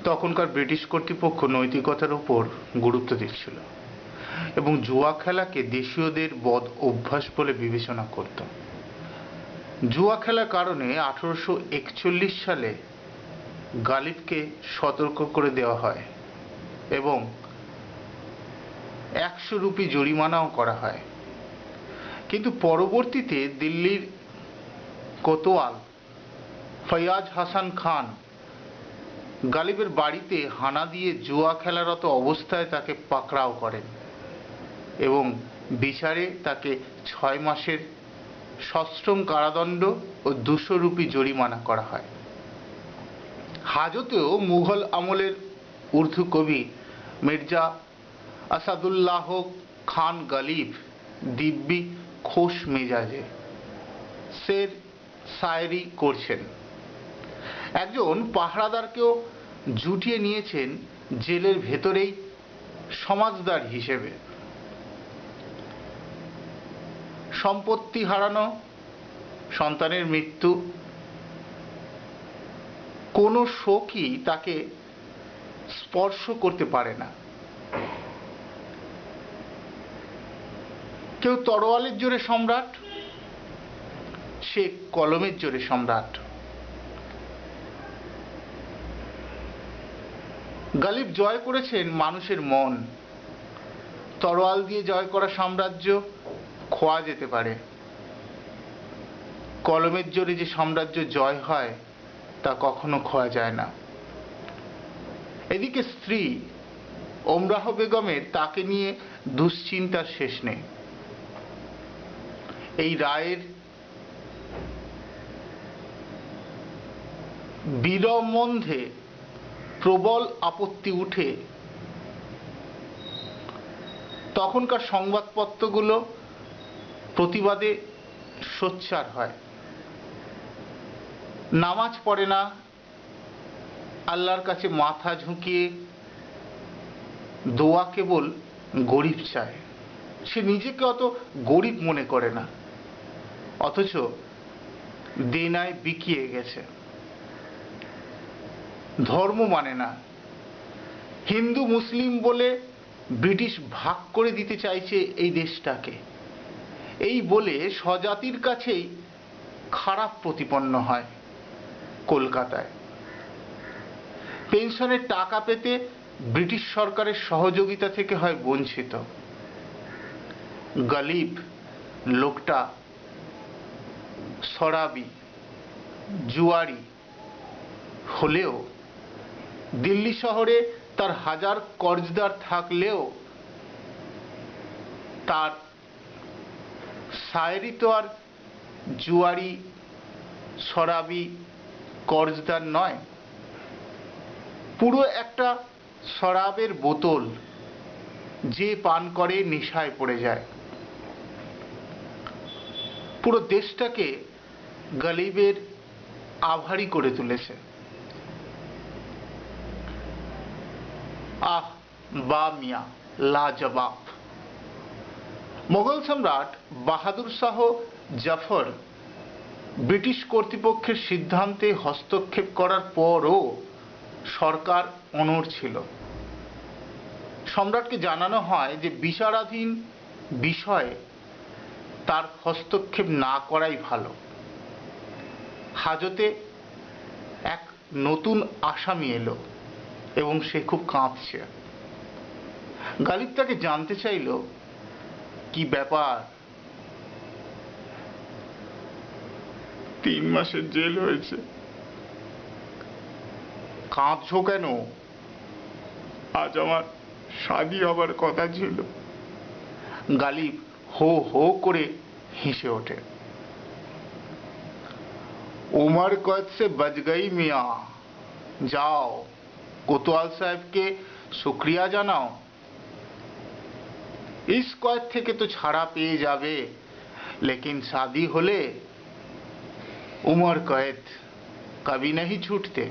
তখনকার ব্রিটিশ কর্তৃপক্ষ নৈতিকতার উপর গুরুত্ব দিচ্ছিল এবং জুয়া খেলাকে দেশীয়দের বদ অভ্যাস বলে বিবেচনা করত। জুয়া খেলার কারণে 1841 সালে গালিবকে সতর্ক করে দেওয়া হয় এবং 100 রুপি জরিমানাও করা হয়। কিন্তু পরবর্তীতে দিল্লির কোতোয়াল ফয়াজ হাসান খান গালিবের বাড়িতে হানা দিয়ে জুয়া খেলারত অবস্থায় তাকে পাকড়াও করেন এবং বিচারে তাকে 6 মাসের সশ্রম কারাদণ্ড ও 200 রুপি জরিমানা করা হয়। হাজতেও মুঘল আমলের উর্দু কবি মির্জা আসাদুল্লাহ খান গালিব দিব্যি খোশ মেজাজে শের শায়েরি করছেন। একজন পাহারাদারকেও জুটিয়ে নিয়েছেন জেলের ভেতরেই সমাজদার হিসেবে। সম্পত্তি হারানো, সন্তানের মৃত্যু, কোনো শোকই তাকে স্পর্শ করতে পারে না। কেউ তরোয়ালের জোরে সম্রাট, সে কলমের জোরে সম্রাট। গালিব জয় করেছেন মানুষের মন। তরোয়াল দিয়ে জয় করা সাম্রাজ্য খোয়া যেতে পারে, কলমের জোরে যে সাম্রাজ্য জয় হয় তা কখনো খোয়া যায় না। এদিকে স্ত্রী ওমরাহ বেগমের তাকে নিয়ে দুশ্চিন্তার শেষ নেই। এই রায়ের বিরম্বন্ধে প্রবল আপত্তি উঠে তখনকার সংবাদপত্রগুলো প্রতিবাদে সোচ্চার হয়। নামাজ পড়ে না, আল্লাহর কাছে মাথা ঝুঁকিয়ে দোয়া কেবল গরিব চায়। সে নিজেকে অত গরিব মনে করে না, অথচ দেনায় বিকিয়ে গেছে। ধর্ম মানে না, হিন্দু মুসলিম বলে ব্রিটিশ ভাগ করে দিতে চাইছে এই দেশটাকে, এই বলে স্বজাতির কাছেই খারাপ প্রতিপন্ন হয়। কলকাতায় পেনশনের টাকা পেতে ব্রিটিশ সরকারের সহযোগিতা থেকে হয় বঞ্চিত। গালিব লোকটা শরাবি, জুয়ারি হলেও দিল্লি শহরে তার হাজার কর্জদার থাকলেও তার শায়েরি তো আর জুয়ারি, শরাবি, কর্জদার নয়। পুরো একটা শরাবের বোতল, যে পান করে নেশায় পড়ে যায়। পুরো দেশটাকে গালিবের আভারী করে তুলেছে। আহ বা মিয়া লাজবাব। মোগল সম্রাট বাহাদুর শাহ জাফর ব্রিটিশ কর্তৃপক্ষের সিদ্ধান্তে হস্তক্ষেপ করার পরও সরকার অনড় ছিল। সম্রাটকে জানানো হয় যে বিচারাধীন বিষয়ে তার হস্তক্ষেপ না করাই ভালো। হাজতে এক নতুন আসামি এলো এবং সে খুব কাঁদছে। গালিব তাকে জানতে চাইল, কি ব্যাপার? 3 মাসের জেল হয়েছে। কাঁদছো কেন? আজ আমার শাদী হবার কথা ছিল। গালিব হো হো করে হেসে ওঠে। उमर कैद से बच गई मियाँ, जाओ कोतवाल साहब के शुक्रिया জানাও। इस कैद থেকে তো ছাড়া পেয়ে যাবে, लेकिन शादी হলে उमर कैद कभी नहीं छूटते।